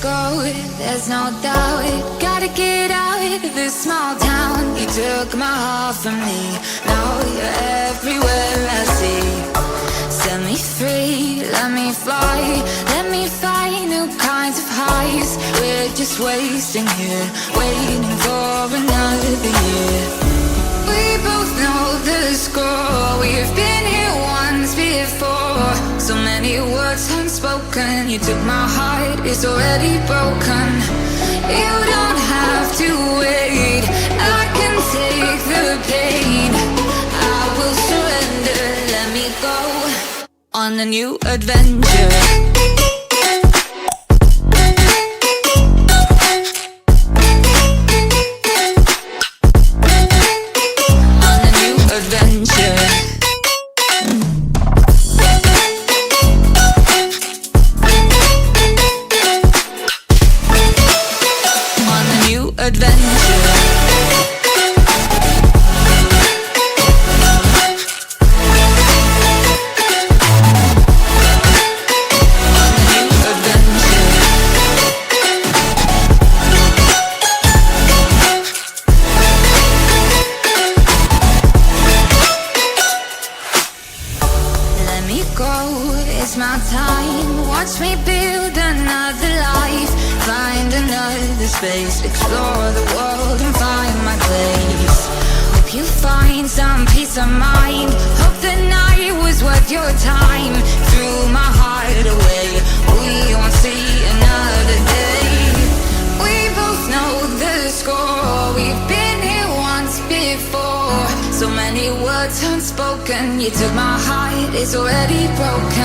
go, there's no doubt. Gotta get out of this small town. You took my heart from me, now you're everywhere I see. Set me free, let me fly, let me find new kinds of highs. We're just wasting here, waiting for another year. We both know the score, we've been here once before. So many words unspoken, you took my heart, it's already broken. You don't have to wait, I can take the pain. I will surrender, let me go on a new adventure. It's my time, watch me build another life. Find another space, explore the world and find my place. Hope you find some peace of mind, hope the night was worth your time. Threw my heart away, we won't see another day. We both know the score, we've been here once before. So many words unspoken, you took my heart, it's already broken.